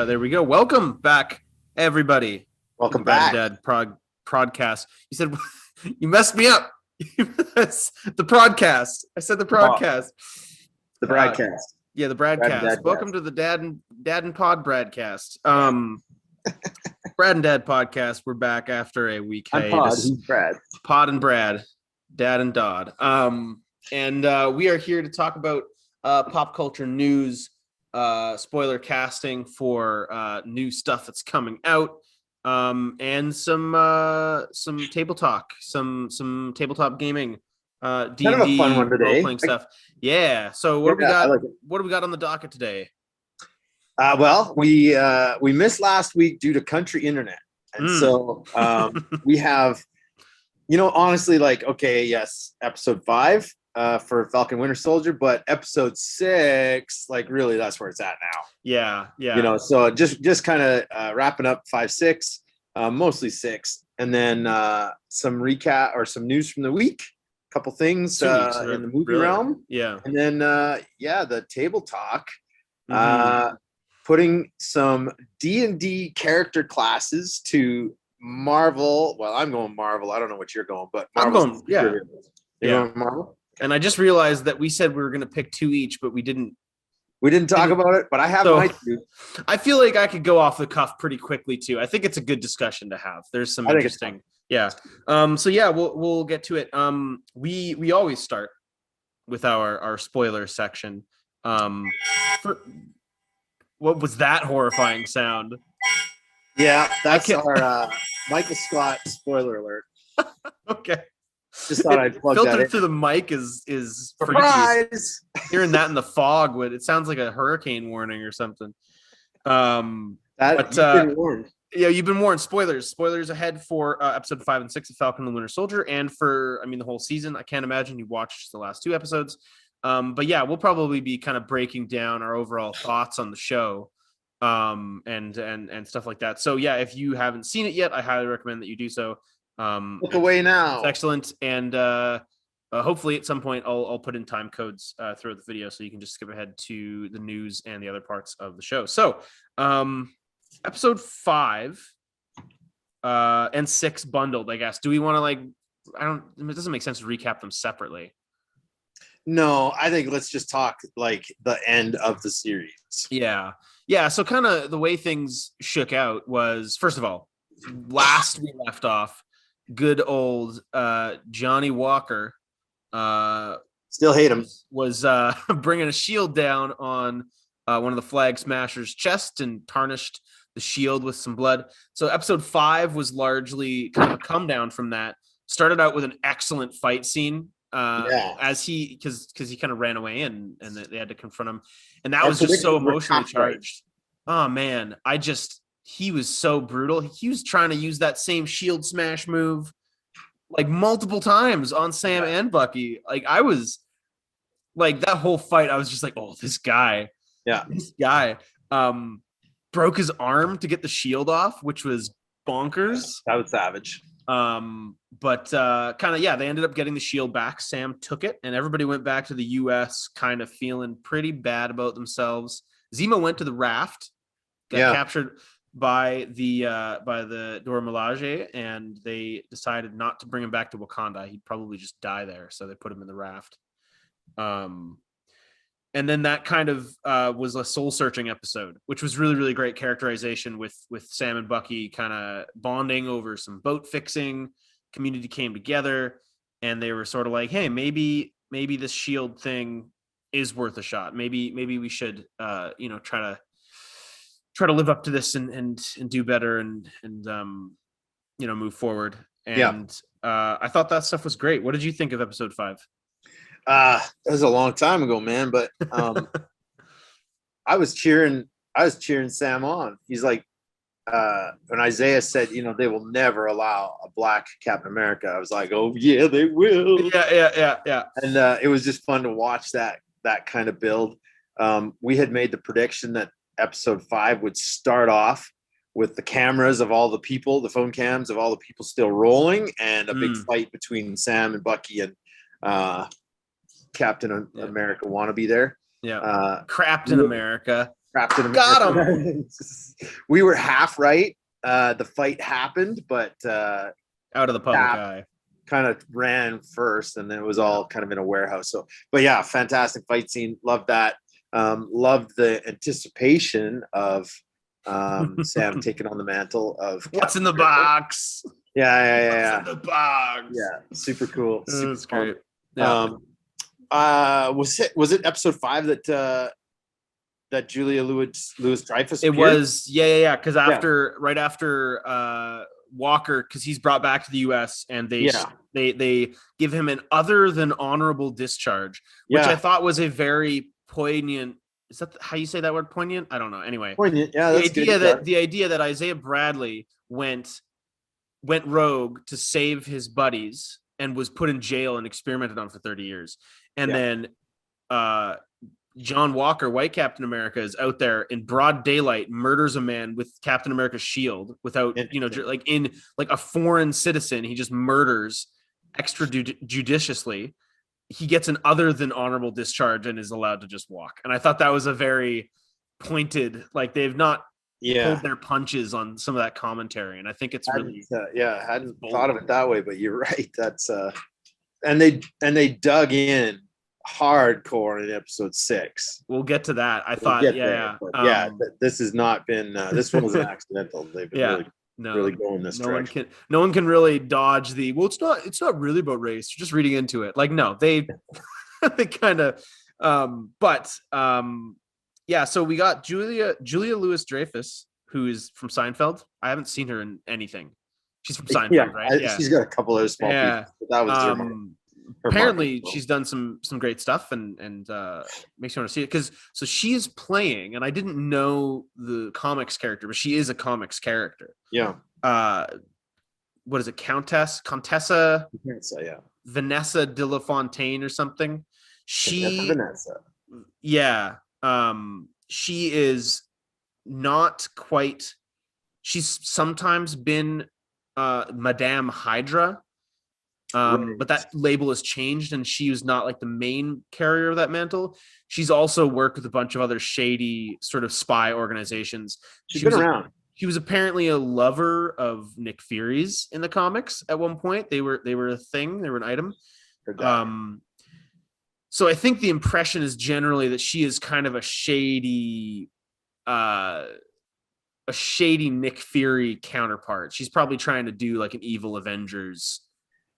There we go. Welcome back, everybody. Welcome back. Dad Prodcast. You said you messed me up. The Prodcast. I said the Prodcast. The broadcast. Yeah, the Bradcast. Welcome to the Dad and Pod Bradcast. Brad and Dad podcast. We're back after a week hiatus. Pod, he's Brad. Pod and Brad, Dad and Dodd. And we are here to talk about pop culture news, spoiler casting for new stuff that's coming out, and some table talk, some tabletop gaming, D&D, kind of a fun one today. Role-playing stuff. Yeah. So what do we got? Like what do we got on the docket today? Well, we missed last week due to country internet, and so we have, honestly, like, okay, yes, episode 5. For Falcon Winter Soldier, but episode 6, like, really, that's where it's at now. Yeah. So just kind of wrapping up 5, 6, mostly 6, and then some recap or some news from the week, a couple things in the movie realm, and then the table talk, putting some D&D character classes to Marvel. Well, I'm going Marvel. I don't know what you're going, but Marvel's I'm going, going Marvel. And I just realized that we said we were going to pick 2 each, but we didn't talk about it, but I have my 2. I feel like I could go off the cuff pretty quickly too. I think it's a good discussion to have. There's some interesting. Yeah. We'll get to it. We always start with our spoiler section. What was that horrifying sound? Yeah, that's our Michael Scott spoiler alert. Okay. Just thought I'd plug filtered that in. through the mic is surprise. Hearing that in the fog it sounds like a hurricane warning or something. You've been warned. Yeah, you've been warned. Spoilers ahead for episode 5 and 6 of Falcon and the Winter Soldier, and for the whole season. I can't imagine you watched the last 2 episodes. But yeah, we'll probably be kind of breaking down our overall thoughts on the show, and stuff like that. So yeah, if you haven't seen it yet, I highly recommend that you do so. Look away now. It's excellent, and hopefully at some point I'll put in time codes throughout the video, so you can just skip ahead to the news and the other parts of the show. So episode 5 and 6 bundled, I guess. Do we want to it doesn't make sense to recap them separately. No, I think let's just talk like the end of the series. Yeah. So kind of the way things shook out was, first of all, last we left off, good old Johnny Walker, still hate him, was bringing a shield down on one of the Flag Smashers' chest and tarnished the shield with some blood. So episode 5 was largely kind of a come down from that. Started out with an excellent fight scene, as because he kind of ran away and they had to confront him, and that was just so emotionally charged. Oh man, he was so brutal. He was trying to use that same shield smash move like multiple times on Sam and Bucky. Like, I was like, that whole fight, I was just like, oh, this guy broke his arm to get the shield off, which was bonkers. That was savage. But they ended up getting the shield back. Sam took it, and everybody went back to the US kind of feeling pretty bad about themselves. Zemo went to the raft, got captured by the Dora Milaje, and they decided not to bring him back to Wakanda. He'd probably just die there, so they put him in the raft. And then that kind of was a soul-searching episode, which was really, really great characterization with Sam and Bucky kind of bonding over some boat fixing. Community came together, and they were sort of like, hey, maybe this shield thing is worth a shot. Maybe we should try to live up to this and do better and move forward. And I thought that stuff was great. What did you think of episode 5? It was a long time ago, man, but I was cheering Sam on. He's like, when Isaiah said, they will never allow a black Captain America, I was like, oh yeah, they will. Yeah. And it was just fun to watch that kind of build. We had made the prediction that episode 5 would start off with the cameras of all the people, the phone cams of all the people still rolling, and a big fight between Sam and Bucky and Captain America wannabe there. Yeah. Captain America. Captain America. Got him. We were half right. The fight happened, but out of the public eye. Kind of ran first, and then it was all kind of in a warehouse. So, but yeah, fantastic fight scene. Loved that. Loved the anticipation of Sam taking on the mantle of what's in the box. Yeah. What's in the box. Yeah, super cool. That's great. Yeah. Was it episode 5 that Julia Louis-Dreyfus appeared? It was because right after Walker, because he's brought back to the US, and they give him an other than honorable discharge, which I thought was a very poignant. Is that how you say that word? Poignant? I don't know. Anyway, poignant. Yeah, that's the idea that Isaiah Bradley went rogue to save his buddies and was put in jail and experimented on for 30 years, and then John Walker, White Captain America, is out there in broad daylight, murders a man with Captain America's shield without, like a foreign citizen. He just murders extrajudiciously. He gets an other than honorable discharge and is allowed to just walk. And I thought that was a very pointed, like they've not pulled their punches on some of that commentary. And I think it's really, I hadn't thought of it that way, but you're right. That's and they dug in hardcore in episode 6. We'll get to that. I thought, this has not been. This one was an accidental. They've been really going this direction. No one can really dodge the. Well, it's not really about race. You're just reading into it. Like no, they kind of. So we got Julia Louis-Dreyfus, who is from Seinfeld. I haven't seen her in anything. She's from Seinfeld, right? Yeah, she's got a couple of small pieces. But that was apparently she's done some great stuff and makes you want to see it because she's playing, and I didn't know the comics character, but she is a comics character. What is it, Contessa Vanessa de La Fontaine or something. She is not quite, she's sometimes been Madame Hydra. But that label has changed, and she was not like the main carrier of that mantle. She's also worked with a bunch of other shady sort of spy organizations. She's been around. She was apparently a lover of Nick Fury's in the comics at one point. They were a thing. They were an item. So I think the impression is generally that she is kind of a shady Nick Fury counterpart. She's probably trying to do like an evil Avengers.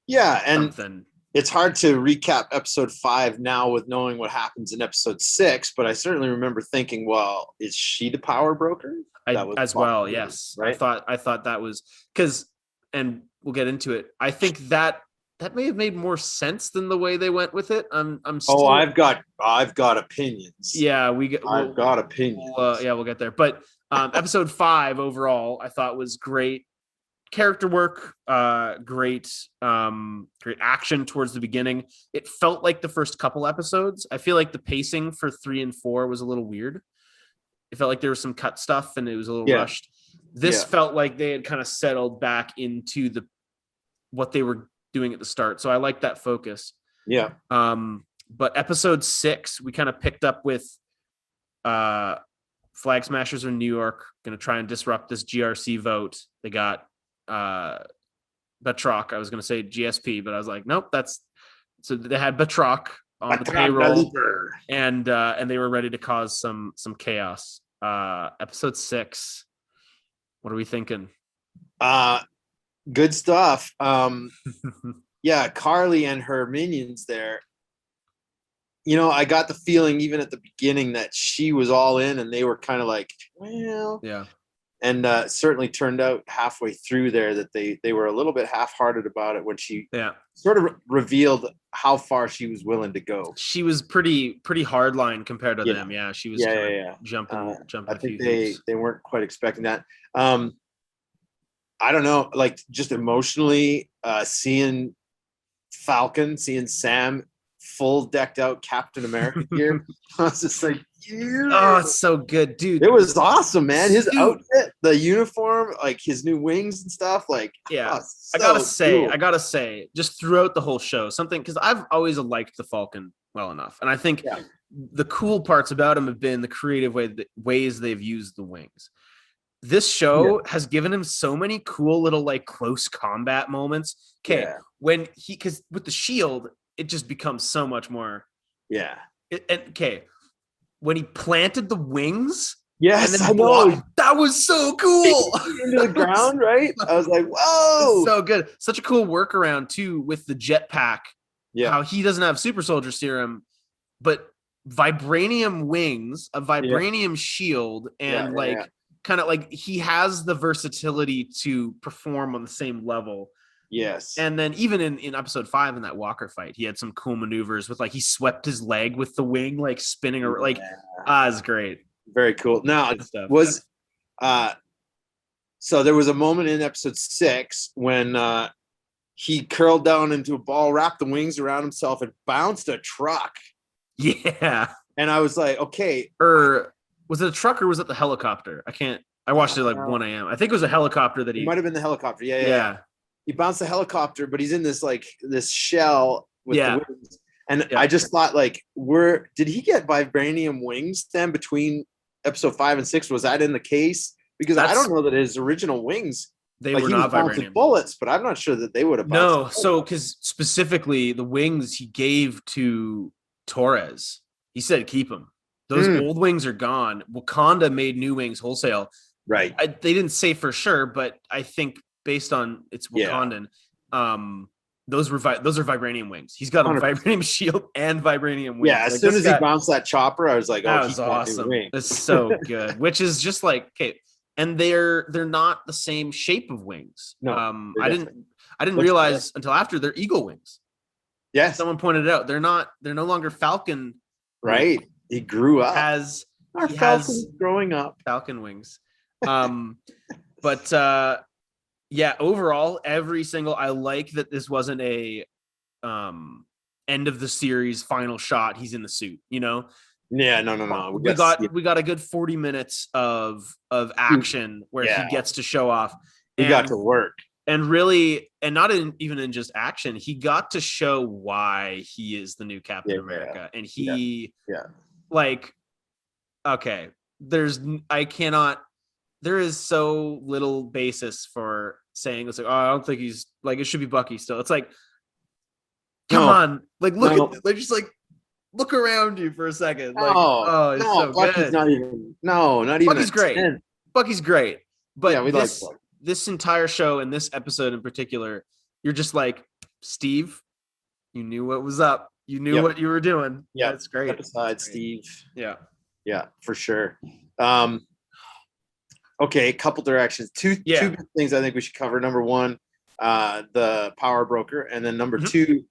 Yeah, and it's hard to recap episode 5 now with knowing what happens in episode 6, but I certainly remember thinking, well, is she the power broker? Yes. Right? I thought that was because, and we'll get into it. I think that may have made more sense than the way they went with it. I'm still, I've got opinions. Yeah, I've got opinions. We'll get there. But episode 5 overall, I thought was great. Character work, great action towards the beginning. It felt like the first couple episodes. I feel like the pacing for 3 and 4 was a little weird. It felt like there was some cut stuff and it was a little rushed. This felt like they had kind of settled back into what they were doing at the start. So I like that focus. Yeah. But episode 6, we kind of picked up with Flag Smashers in New York, going to try and disrupt this GRC vote. They got Batroc. I was going to say GSP, but I was like, nope, so they had Batroc on the payroll, and they were ready to cause some chaos. Episode 6, what are we thinking? Good stuff. Carly and her minions there. I got the feeling even at the beginning that she was all in, and they were kind of like, well, yeah. And certainly turned out halfway through there that they were a little bit half-hearted about it when she sort of revealed how far she was willing to go. She was pretty hardline compared to them. Yeah, she was jumping. I think they weren't quite expecting that. I don't know, like just emotionally seeing Falcon, seeing Sam full decked out Captain America gear. I was just like, Yeah. Oh, it's so good, dude. It was awesome, man. His Dude. outfit, the uniform, like his new wings and stuff. Like, Yeah. so I gotta say, just throughout the whole show, something, because I've always liked the Falcon well enough. And I think the cool parts about him have been the creative ways they've used the wings. This show has given him so many cool little like close combat moments. Okay, when because with the shield, it just becomes so much more. Yeah. Okay, when he planted the wings. Yes, and then I know. That was so cool. Into the ground, right? I was like, whoa. So good. Such a cool workaround too with the jetpack. Yeah. How he doesn't have super soldier serum, but vibranium wings, a vibranium shield, and kind of like he has the versatility to perform on the same level. Yes. And then even in episode 5 in that Walker fight, he had some cool maneuvers with like he swept his leg with the wing, like spinning or like it's great. Very cool. Now was so there was a moment in episode 6 when he curled down into a ball, wrapped the wings around himself, and bounced a truck. Yeah. And I was like, okay. Or was it a truck or was it the helicopter? I watched it like 1 a.m. I think it was a helicopter that It might have been the helicopter. Yeah. He bounced the helicopter, but he's in this shell with the wings. And I just thought, like, did he get vibranium wings then between episode 5 and 6? Was that in the case? Because I don't know that his original wings, they were not vibranium bullets, but I'm not sure that they would have. No, so because specifically the wings he gave to Torres, he said keep them. Those old wings are gone. Wakanda made new wings wholesale. Right. They didn't say for sure, but I think based on it's Wakandan, those are vibranium wings. He's got a 100%. Vibranium shield and vibranium wings. Yeah, as soon as he bounced that chopper, I was like, that was awesome. It's so good. Which is just like, okay, and they're not the same shape of wings. No, I didn't realize until after they're eagle wings. Yes. Someone pointed it out. They're no longer Falcon. Right. He grew up. He has growing up. Falcon wings. But overall, every single, I like that this wasn't a end of the series final shot. He's in the suit, you know? Yeah, no. We got a good 40 minutes of action where he gets to show off. He got to work. And really, and not even in just action, he got to show why he is the new Captain America. And he like, okay, there is so little basis for saying it's like, oh, I don't think he's like, it should be Bucky still. It's like, come on, like look at, like just like look around you for a second. Like, it's so Bucky's good. not even Bucky's great. 10. Bucky's great. But we this entire show and this episode in particular, you're just like, Steve, you knew what was up. You knew what you were doing. Yeah, that's great. Aside, Steve. Yeah, for sure. Okay, a couple directions. Two big things I think we should cover. Number one, the power broker, and then number two,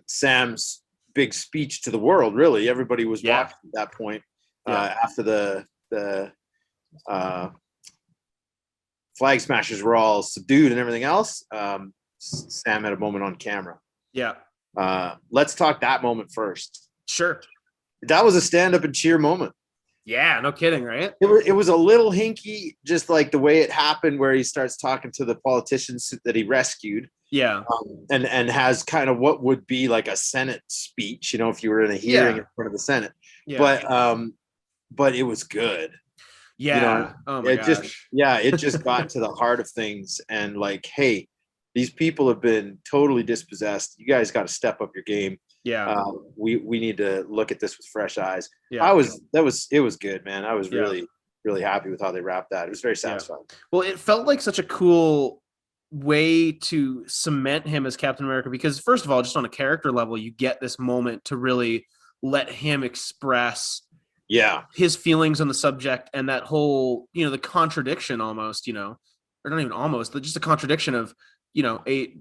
Sam's big speech to the world. Really, everybody was watching at that point after the flag smashers were all subdued and everything else. Sam had a moment on camera. Yeah. Let's talk that moment first. Sure. That was a stand up and cheer moment. Yeah, no kidding, right? It was a little hinky, just like the way it happened, where he starts talking to the politicians that he rescued. Yeah. And has kind of what would be like a Senate speech, you know, if you were in a hearing in front of the Senate. Yeah. But it was good. Yeah. You know, oh my gosh. It just got to the heart of things, and like, hey, these people have been totally dispossessed. You guys got to step up your game. Yeah. We need to look at this with fresh eyes. Yeah. It was good, man. I was really, really happy with how they wrapped that. It was very satisfying. Yeah. Well, it felt like such a cool way to cement him as Captain America, because first of all, just on a character level, you get this moment to really let him express his feelings on the subject, and that whole, you know, the contradiction almost, you know, or not even almost, but just a contradiction of, you know, a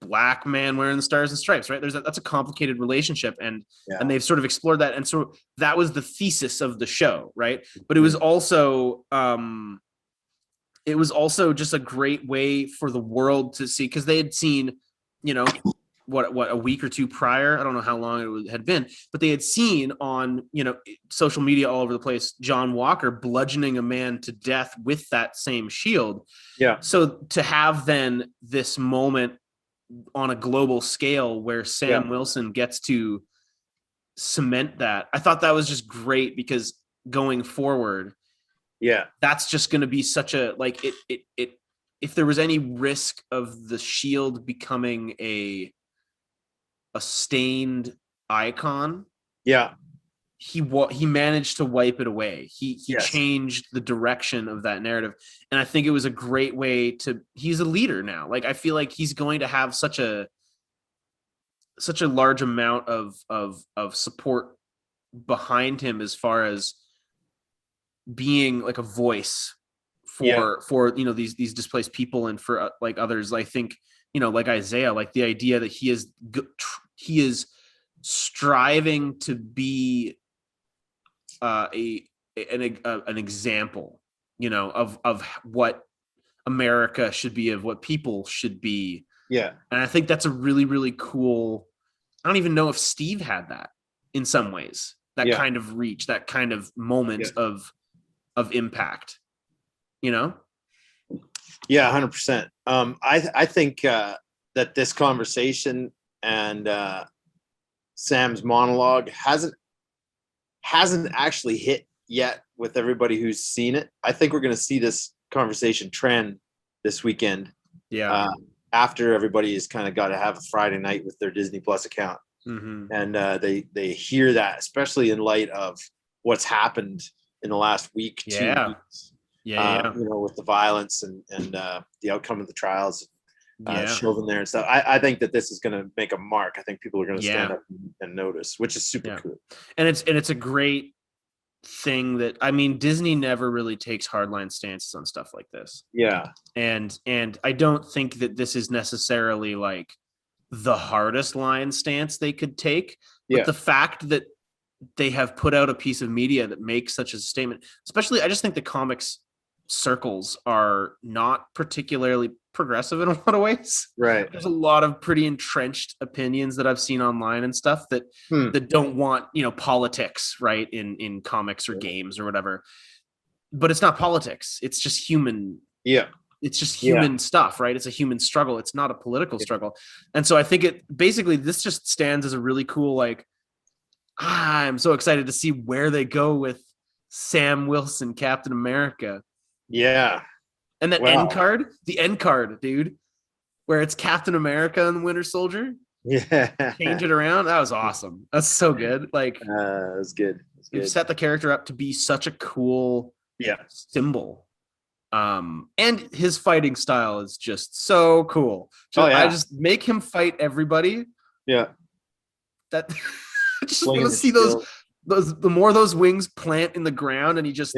black man wearing the stars and stripes, right? That's a complicated relationship, and they've sort of explored that, and so that was the thesis of the show, right? But it was also just a great way for the world to see, because they had seen, you know, a week or two prior. I don't know how long it had been, but they had seen on, social media all over the place, John Walker bludgeoning a man to death with that same shield. Yeah. So to have then this moment on a global scale where Sam Wilson gets to cement that, I thought that was just great, because going forward, that's just going to be such a, like, it if there was any risk of the shield becoming a stained icon, he managed to wipe it away. He changed the direction of that narrative, and I think it was a great way to. He's a leader now. Like, I feel like he's going to have such a large amount of support behind him, as far as being like a voice for these displaced people, and for like others. I think, like Isaiah, like the idea that he is striving to be an example, of what America should be, of what people should be. Yeah. And I think that's a really, really cool. I don't even know if Steve had that in some ways, that kind of reach, that kind of moment of impact, Yeah, 100%. I think that this conversation and Sam's monologue hasn't actually hit yet with everybody who's seen it. I think we're going to see this conversation trend this weekend. Yeah. After everybody has kind of got to have a Friday night with their Disney Plus account. Mm-hmm. And they hear that, especially in light of what's happened in the last week, 2 weeks. With the violence and the outcome of the trials, Chauvin there and stuff. I think that this is going to make a mark. I think people are going to stand up and notice, which is super cool. And it's a great thing that, I mean, Disney never really takes hardline stances on stuff like this. Yeah. And I don't think that this is necessarily like the hardest line stance they could take, but the fact that they have put out a piece of media that makes such a statement, especially, I just think the comics circles are not particularly progressive in a lot of ways. Right. There's a lot of pretty entrenched opinions that I've seen online and stuff that don't want, politics, right, in comics or games or whatever. But it's not politics. It's just human. Yeah. It's just human stuff, right? It's a human struggle. It's not a political struggle. And so I think this just stands as a really cool, like, I'm so excited to see where they go with Sam Wilson, Captain America. Yeah. And that end card, dude, where it's Captain America and the Winter Soldier. Yeah. Change it around. That was awesome. That's so good. Like, that was good. You've set the character up to be such a cool symbol. And his fighting style is just so cool. I just make him fight everybody. Yeah. That I just want to see those the more those wings plant in the ground, and he just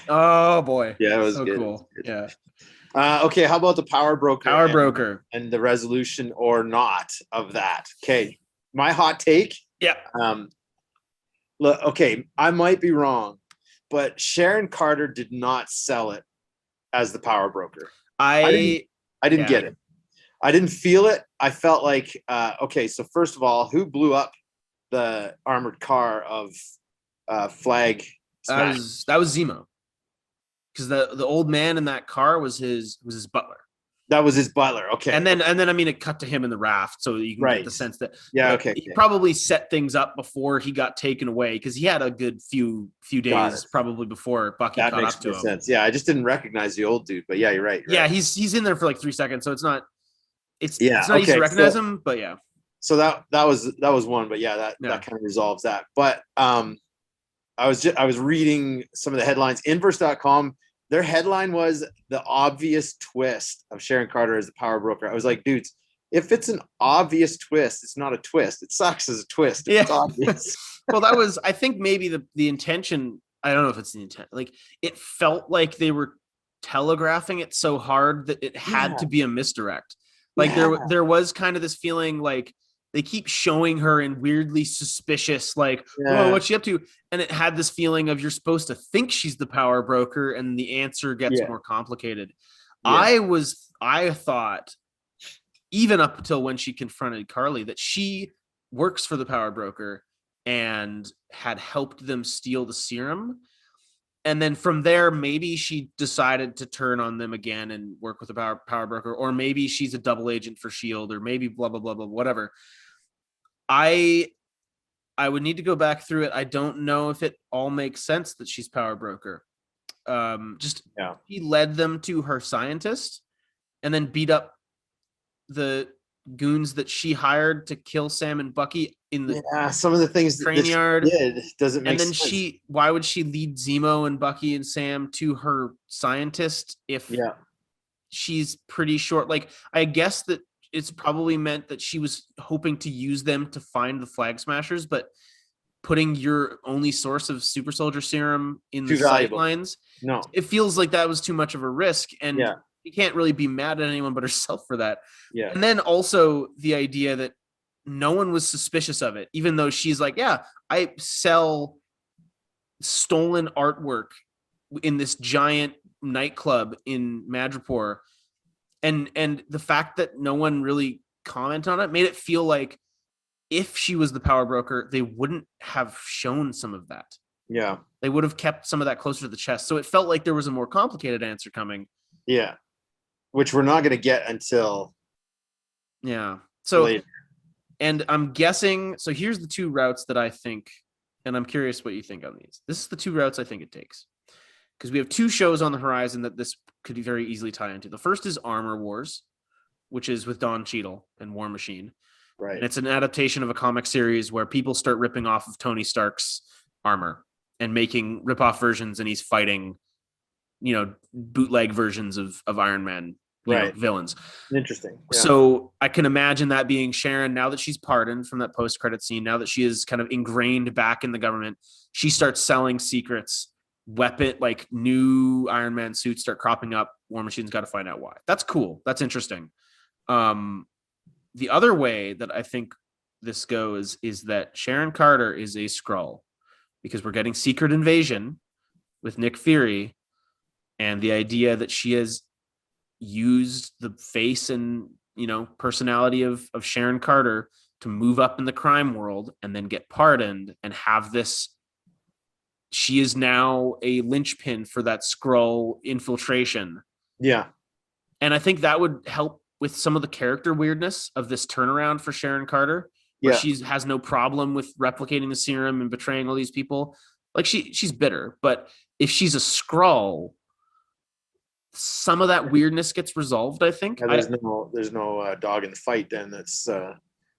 oh boy. Yeah, it was so good. Cool. Yeah. Okay, how about the power broker? And the resolution or not of that. Okay. My hot take. Yeah. Look, okay, I might be wrong, but Sharon Carter did not sell it as the power broker. I didn't get it. I didn't feel it. I felt like, okay, so first of all, who blew up the armored car of Flag? That was Zemo. Because the old man in that car was his butler. That was his butler. Okay. And then I mean, it cut to him in the raft, so you can get the sense that he probably set things up before he got taken away, because he had a good few days probably before Bucky caught up to him. Sense. Yeah, I just didn't recognize the old dude, but yeah, you're right. He's in there for like 3 seconds, so it's not easy to recognize him, but yeah. So that was one, but that kind of resolves that. But I was reading some of the headlines. Inverse.com, their headline was the obvious twist of Sharon Carter as the power broker. I was like, dudes, if it's an obvious twist, it's not a twist. It sucks as a twist. It's obvious. Well, that was, I think, maybe the intention. I don't know if it's the intent. Like, it felt like they were telegraphing it so hard that it had to be a misdirect. Like there was kind of this feeling like they keep showing her in weirdly suspicious, like, oh, what's she up to? And it had this feeling of, you're supposed to think she's the power broker, and the answer gets more complicated. I thought even up until when she confronted Carly, that she works for the power broker and had helped them steal the serum. And then from there, maybe she decided to turn on them again and work with the power broker, or maybe she's a double agent for Shield, or maybe blah blah blah blah whatever. I would need to go back through it. I don't know if it all makes sense that she's power broker. He led them to her scientist and then beat up the goons that she hired to kill Sam and Bucky in the some of the things train yard. Did doesn't make sense. And then why would she lead Zemo and Bucky and Sam to her scientist if she's pretty short? Like, I guess that it's probably meant that she was hoping to use them to find the Flag Smashers, but putting your only source of super soldier serum in the sight lines, it feels like that was too much of a risk. And you can't really be mad at anyone but herself for that. Yeah. And then also the idea that no one was suspicious of it, even though she's like, yeah, I sell stolen artwork in this giant nightclub in Madripoor. And the fact that no one really commented on it made it feel like if she was the power broker, they wouldn't have shown some of that. Yeah. They would have kept some of that closer to the chest. So it felt like there was a more complicated answer coming. Yeah. Which we're not going to get until. Yeah. So, later. And I'm guessing, so here's the two routes that I think, and I'm curious what you think on these. This is the two routes I think it takes. Because we have two shows on the horizon that this could very easily tie into. The first is Armor Wars, which is with Don Cheadle and War Machine. Right. And it's an adaptation of a comic series where people start ripping off of Tony Stark's armor and making rip-off versions, and he's fighting, bootleg versions of Iron Man villains. Interesting. Yeah. So I can imagine that being Sharon, now that she's pardoned from that post-credit scene, now that she is kind of ingrained back in the government, she starts selling secrets, like new Iron Man suits start cropping up. War Machine's got to find out why. That's cool. That's interesting. The other way that I think this goes is that Sharon Carter is a Skrull, because we're getting Secret Invasion with Nick Fury, and the idea that she has used the face and personality of Sharon Carter to move up in the crime world and then get pardoned and have this. She is now a linchpin for that Skrull infiltration. Yeah. And I think that would help with some of the character weirdness of this turnaround for Sharon Carter, where she has no problem with replicating the serum and betraying all these people. Like she's bitter, but if she's a Skrull, some of that weirdness gets resolved, I think. There's no dog in the fight then. That's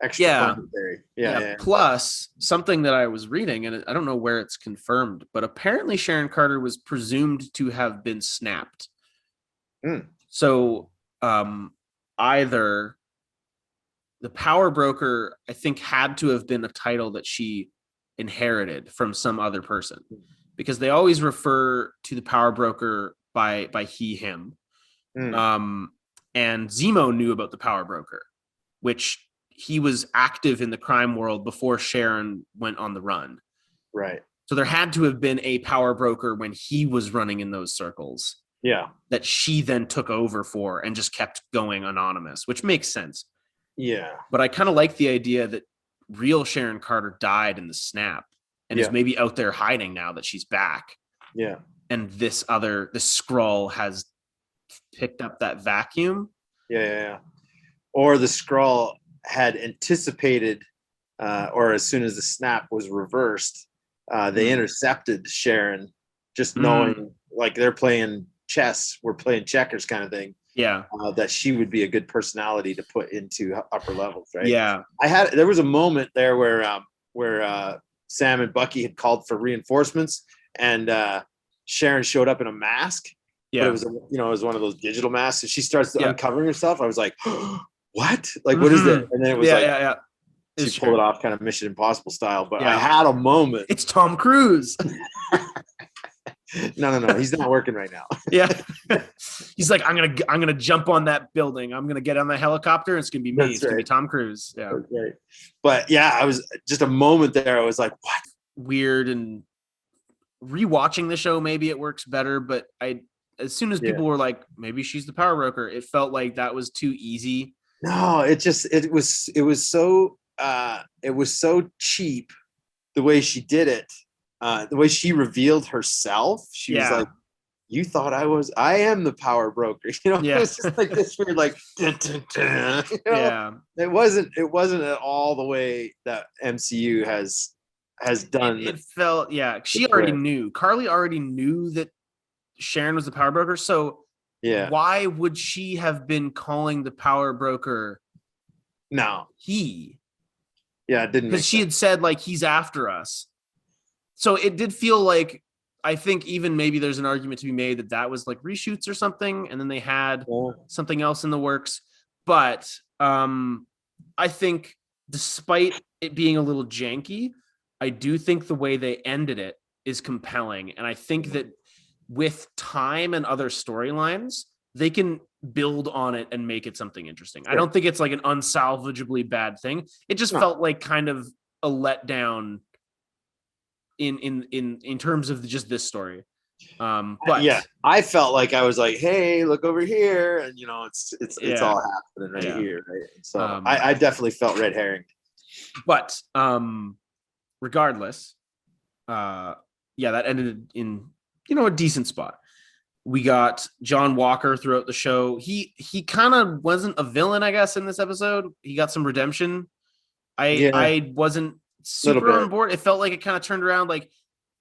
extra commentary. Yeah. Plus, something that I was reading, and I don't know where it's confirmed, but apparently Sharon Carter was presumed to have been snapped. So either the power broker, I think, had to have been a title that she inherited from some other person, because they always refer to the power broker by he, him. And Zemo knew about the power broker, which he was active in the crime world before Sharon went on the run. Right. So there had to have been a power broker when he was running in those circles. Yeah. That she then took over for and just kept going anonymous, which makes sense. Yeah. But I kind of like the idea that real Sharon Carter died in the snap and is maybe out there hiding now that she's back. Yeah. And this Skrull has picked up that vacuum. Yeah. Or the Skrull had anticipated, or as soon as the snap was reversed, they intercepted Sharon, just knowing like they're playing chess, we're playing checkers kind of thing. Yeah. That she would be a good personality to put into upper levels, right? Yeah. There was a moment there where Sam and Bucky had called for reinforcements, and Sharon showed up in a mask. Yeah. But it was it was one of those digital masks, and she starts uncovering herself. I was like, what? Like, what is it? And then it was she pulled it off kind of Mission Impossible style. But I had a moment. It's Tom Cruise. No. He's not working right now. Yeah. He's like, I'm gonna jump on that building. I'm gonna get on the helicopter. And it's gonna be me. It's gonna be Tom Cruise. Yeah. Right. But I was just a moment there. I was like, what? Weird. And rewatching the show, maybe it works better. But as soon as people were like, maybe she's the power broker, it felt like that was too easy. No, it was so cheap the way she did it. The way she revealed herself. She was Yeah. like, you thought I am the power broker. It Yeah. was just like this weird, like, dun, dun, dun, Yeah. It wasn't at all the way that MCU has done. It felt, yeah, she already knew. Carly already knew that Sharon was the power broker. So Yeah. why would she have been calling the power broker No. he? Yeah, it didn't make Because she sense. had said, like, he's after us. So it did feel like, I think even maybe there's an argument to be made that was like reshoots or something, and then they had something else in the works. But I think despite it being a little janky, I do think the way they ended it is compelling. And I think that with time and other storylines, they can build on it and make it something interesting. I don't think it's like an unsalvageably bad thing. It just felt like kind of a letdown in terms of just this story. But yeah, I felt like I was like, hey, look over here, and it's all happening right here, right? So I definitely felt red herring. But regardless, that ended in a decent spot. We got John Walker throughout the show. He kind of wasn't a villain, I guess, in this episode. He got some redemption. I wasn't super on board. It felt like it kind of turned around. Like,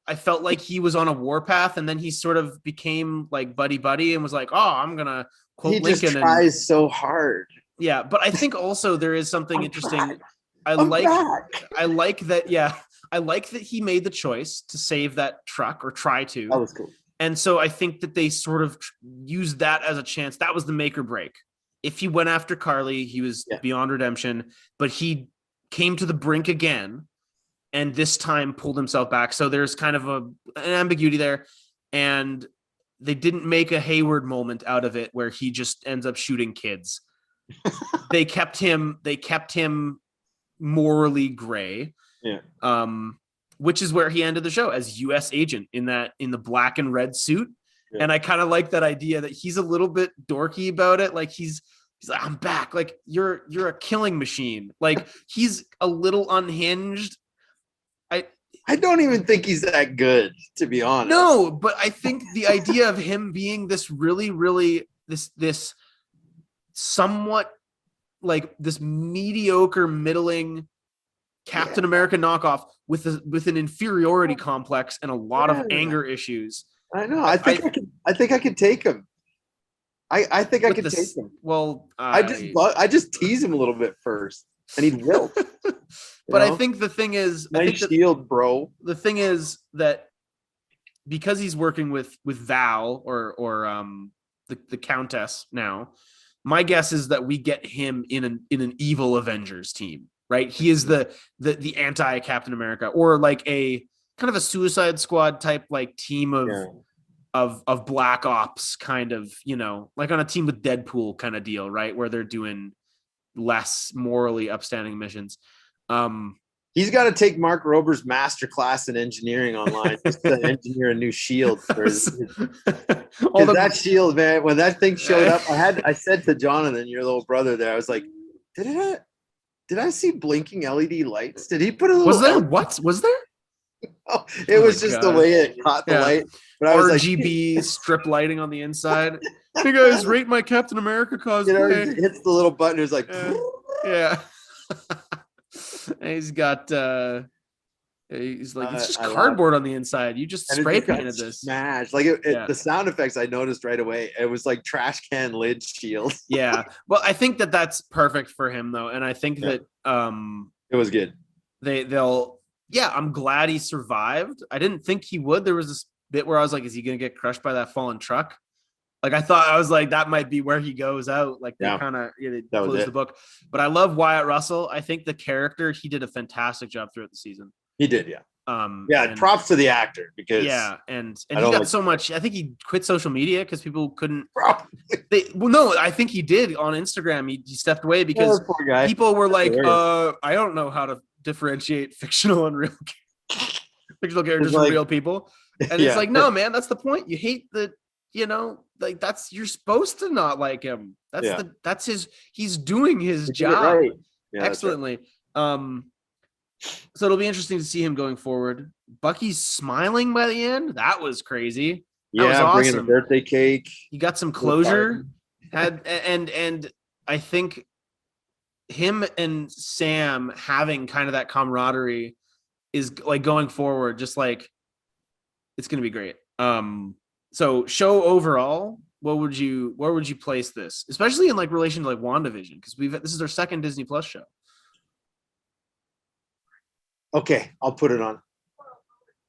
I felt like he was on a warpath, and then he sort of became like buddy and was like, "Oh, I'm gonna quote he Lincoln." Just tries so hard. Yeah, but I think also there is something interesting. I like that. Yeah, I like that he made the choice to save that truck, or try to. That was cool. And so I think that they sort of used that as a chance. That was the make or break. If he went after Carly, he was beyond redemption, but he came to the brink again, and this time pulled himself back. So there's kind of an ambiguity there. And they didn't make a Hayward moment out of it where he just ends up shooting kids. They kept him morally gray. Yeah. Which is where he ended the show as U.S. agent in the black and red suit. Yeah. And I kind of like that idea that he's a little bit dorky about it. Like he's like, I'm back. Like you're a killing machine. Like he's a little unhinged. I don't even think he's that good, to be honest. No, but I think the idea of him being this really, really this somewhat like this mediocre, middling Captain America knockoff with an inferiority complex and a lot of anger issues. I know. I think I could take him. I think I could take him. Well, I just tease him a little bit first, and he'd wilt. But I think the thing is, nice shield, bro. The thing is that because he's working with Val or the Countess now, my guess is that we get him in an evil Avengers team. Right, he is the anti Captain America, or like a kind of a Suicide Squad type like team of black ops, kind of, like on a team with Deadpool kind of deal, right, where they're doing less morally upstanding missions. He's got to take Mark Rober's master class in engineering online just to engineer a new shield for that shield, man. When that thing showed up, I said to Jonathan, your little brother there, I was like, Did I see blinking LED lights? Did he put a little? Was there? What was there? Oh, it was just the way it caught the light. But I was RGB like, strip lighting on the inside. Hey guys, rate my Captain America cosplay. It hits the little button. It's like, yeah. And he's got. He's like, it's just cardboard on the inside. You just spray painted this. Smash. Like the sound effects I noticed right away. It was like trash can lid shield. Yeah. Well, I think that's perfect for him though. And I think that it was good. I'm glad he survived. I didn't think he would. There was this bit where I was like, is he gonna get crushed by that fallen truck? Like I was like, that might be where he goes out. Like they kind of close the book. But I love Wyatt Russell. I think the character, he did a fantastic job throughout the season. He did, yeah. Props to the actor because and he got so much. I think he quit social media because people couldn't. I think he did on Instagram. He stepped away because people were like, I don't know how to differentiate fictional and real fictional characters from real people. And it's like, no, man, that's the point. You hate like you're supposed to not like him. He's doing his He did it job right. Yeah, excellently. So it'll be interesting to see him going forward. Bucky's smiling by the end. That was crazy. That was awesome. Bringing a birthday cake. He got some closure. And I think him and Sam having kind of that camaraderie is like going forward, just like it's going to be great. So show overall, where would you place this, especially in like relation to like WandaVision, because this is our second Disney Plus show. Okay, I'll put it on.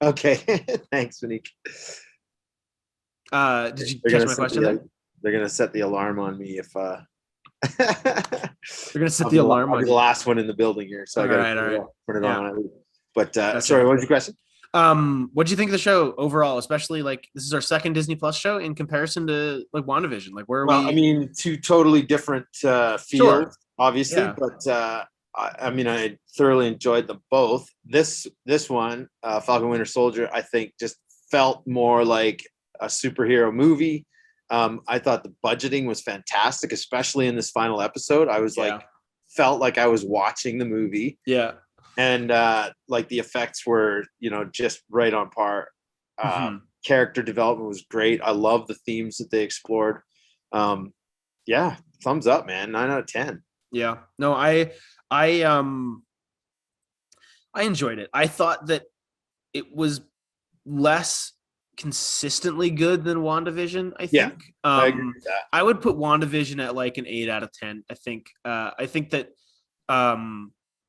Okay, thanks, Monique. Did you catch my question? They're gonna set the alarm on me if they're gonna set the alarm. I'll be the last one in the building here, so I gotta put it on when I leave. But sorry, what was your question? What do you think of the show overall, especially like this is our second Disney Plus show in comparison to like WandaVision? Like where are we? I mean, two totally different fields, obviously, but I thoroughly enjoyed them both. This one, Falcon Winter Soldier, I think just felt more like a superhero movie. I thought the budgeting was fantastic, especially in this final episode. I was felt like I was watching the movie. Yeah. And like the effects were, just right on par. Character development was great. I love the themes that they explored. Thumbs up, man. 9 out of 10. Yeah. No, I enjoyed it. I thought that it was less consistently good than WandaVision, I think. I agree with that. I would put WandaVision at like an 8 out of 10. I think that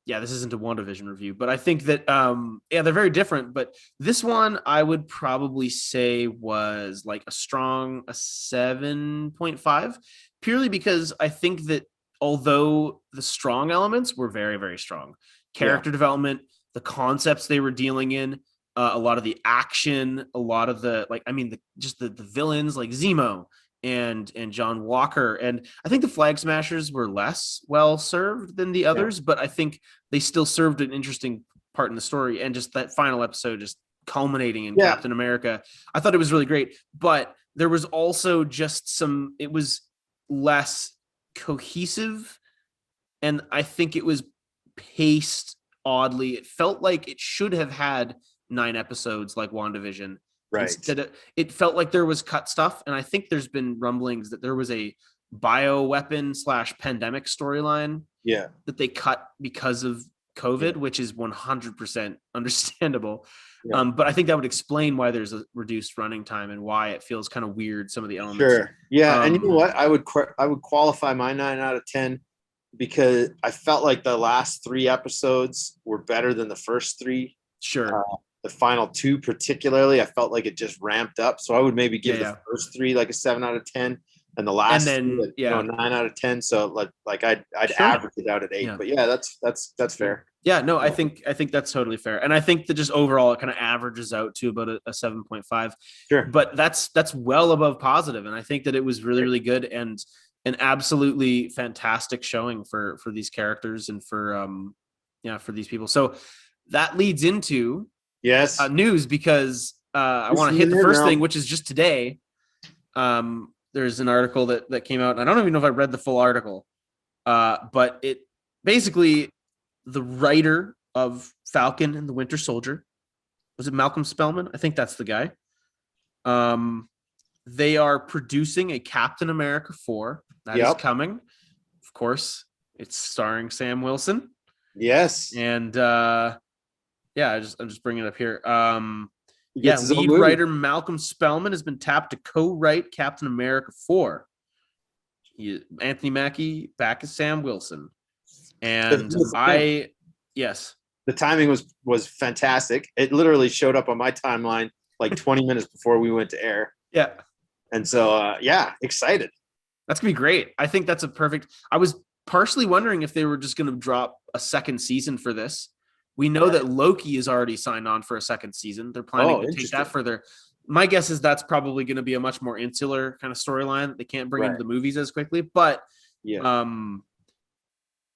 this isn't a WandaVision review, but I think that they're very different. But this one I would probably say was like a 7.5, purely because I think that although the strong elements were very, very strong, character development, the concepts they were dealing in, a lot of the action, a lot of the the villains like Zemo and John Walker, and I think the Flag Smashers were less well served than the others, but I think they still served an interesting part in the story. And just that final episode, just culminating in Captain America, I thought it was really great. But there was also just it was less cohesive, and I think it was paced oddly. It felt like it should have had 9 episodes like WandaVision. Right. Instead it felt like there was cut stuff, and I think there's been rumblings that there was a bioweapon / pandemic storyline that they cut because of COVID, which is 100% understandable. But I think that would explain why there's a reduced running time and why it feels kind of weird, some of the elements. Sure. Yeah, and you know what? I would qualify my 9 out of 10 because I felt like the last 3 episodes were better than the first 3. Sure. The final 2 particularly, I felt like it just ramped up. So I would maybe give the first 3 like a 7 out of 10, and the last 3, 9 out of 10. So like I'd average it out at 8. But that's fair. Yeah, no, I think that's totally fair. And I think that just overall it kind of averages out to about a 7.5. Sure. But that's well above positive. And I think that it was really, really good and an absolutely fantastic showing for these characters and for these people. So that leads into news, because I want to hit the first thing, which is just today. There's an article that came out, and I don't even know if I read the full article, but it basically, the writer of Falcon and the Winter Soldier, was it Malcolm Spellman? I think that's the guy. They are producing a Captain America 4 that is coming. Of course, it's starring Sam Wilson. Yes, and I'm just bringing it up here. Lead writer Malcolm Spellman has been tapped to co-write Captain America 4. Anthony Mackie back as Sam Wilson. And the timing was fantastic. It literally showed up on my timeline like 20 minutes before we went to air. Yeah. And so, excited. That's going to be great. I think that's a perfect. I was partially wondering if they were just going to drop a second season for this. We know that Loki is already signed on for a second season. They're planning to take that further. My guess is that's probably going to be a much more insular kind of storyline that they can't bring into the movies as quickly. But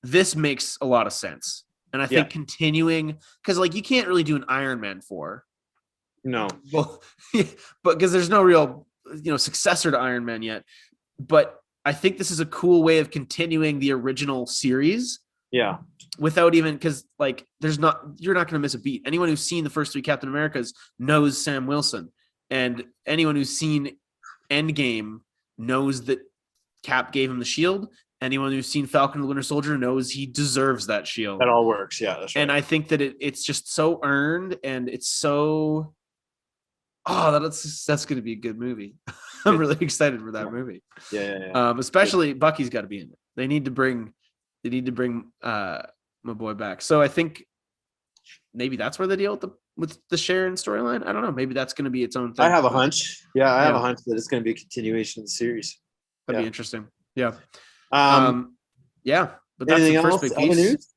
this makes a lot of sense. And I think continuing, because like you can't really do an Iron Man 4. No. Well, but because there's no real successor to Iron Man yet, but I think this is a cool way of continuing the original series. Yeah. Without even, because like you're not going to miss a beat. Anyone who's seen the first 3 Captain Americas knows Sam Wilson, and anyone who's seen Endgame knows that Cap gave him the shield. Anyone who's seen Falcon and the Winter Soldier knows he deserves that shield. That all works. Yeah, that's right. And I think that it's just so earned, and it's so that's going to be a good movie. I'm really excited for that movie. Yeah. Especially Bucky's got to be in it. They need to bring my boy back. So I think maybe that's where they deal with the Sharon storyline. I don't know. Maybe that's going to be its own thing. I have a hunch. Yeah, I have a hunch that it's going to be a continuation of the series. That'd be interesting. Yeah. Yeah. But that's the first else? big piece. News?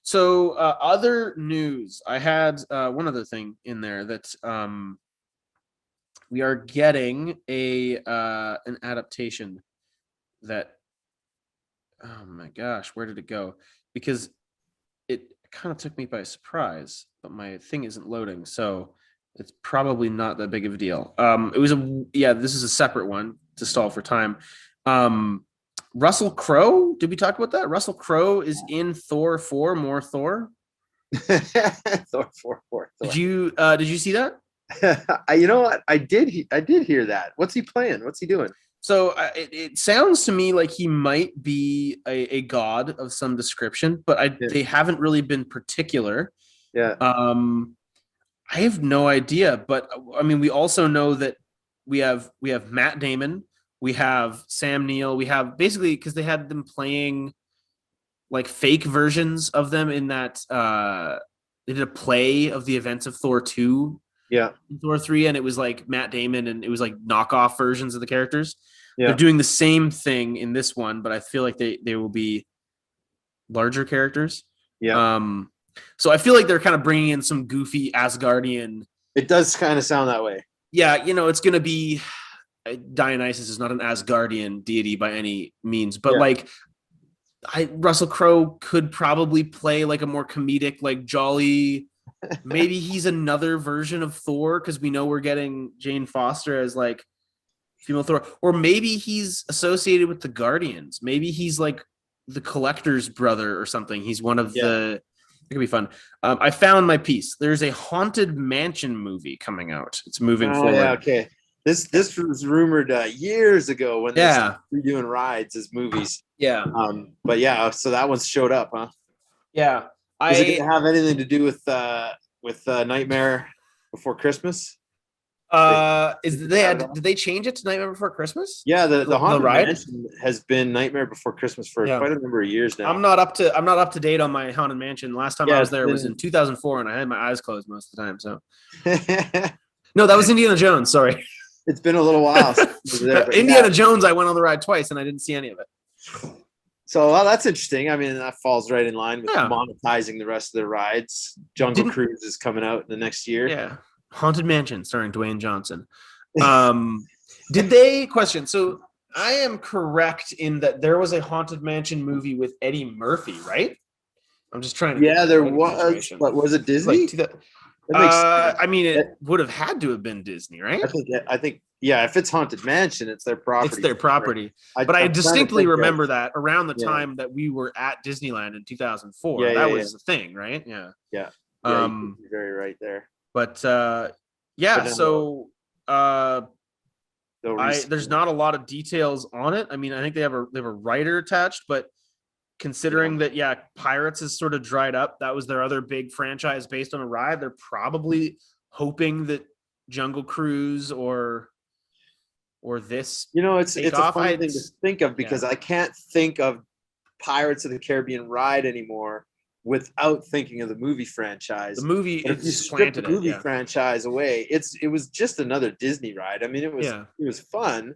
So other news. I had one other thing in there that we are getting an adaptation that, oh my gosh, where did it go? Because it kind of took me by surprise, but my thing isn't loading, so it's probably not that big of a deal. This is a separate one to stall for time. Russell Crowe, did we talk about that? Russell Crowe is in Thor 4, more Thor. Thor 4. Did you see that? You know what? I did hear that. What's he playing? What's he doing? So it sounds to me like he might be a god of some description, but they haven't really been particular. Yeah. I have no idea, but I mean, we also know that we have Matt Damon, we have Sam Neill, we have basically, because they had them playing like fake versions of them in that they did a play of the events of Thor 2. Yeah. Thor 3, and it was like Matt Damon, and it was like knockoff versions of the characters. Yeah. They're doing the same thing in this one, but I feel like they will be larger characters. Yeah. So I feel like they're kind of bringing in some goofy Asgardian. It does kind of sound that way. Yeah, it's going to be Dionysus is not an Asgardian deity by any means, but like Russell Crowe could probably play like a more comedic, like jolly. Maybe he's another version of Thor, because we know we're getting Jane Foster as like female Thor, or maybe he's associated with the Guardians. Maybe he's like the Collector's brother or something. He's one of the. It could be fun. I found my piece. There's a Haunted Mansion movie coming out. It's moving forward. Yeah, okay. This was rumored years ago when they were doing rides as movies. Yeah. But yeah, so that one showed up, huh? Yeah. Is it going to have anything to do with Nightmare Before Christmas? Did they change it to Nightmare Before Christmas? Yeah, the Haunted ride Mansion has been Nightmare Before Christmas for quite a number of years now. I'm not up to date on my Haunted Mansion. Last time I was there was in 2004, and I had my eyes closed most of the time. So no, that was Indiana Jones. Sorry, it's been a little while. Indiana Jones, I went on the ride twice, and I didn't see any of it. So that's interesting. I mean, that falls right in line with monetizing the rest of the rides. Jungle Cruise is coming out the next year. Yeah. Haunted Mansion starring Dwayne Johnson. Did they question? So I am correct in that there was a Haunted Mansion movie with Eddie Murphy, right? I'm just trying to. Yeah, there was. What was it? Disney? I mean, it would have had to have been Disney, right? I think. Yeah, if it's Haunted Mansion, it's their property. It's their property. Right? But I distinctly remember that around the time that we were at Disneyland in 2004. That was the thing, right? Yeah. Yeah. You're very right there. But so there's not a lot of details on it. I mean, I think they have a writer attached, but considering that Pirates is sort of dried up, that was their other big franchise based on a ride. They're probably hoping that Jungle Cruise or this, it's a funny thing to think of, because I can't think of Pirates of the Caribbean ride anymore without thinking of the movie franchise. The movie, if you strip the movie franchise away, it was just another Disney ride. I mean, it was fun,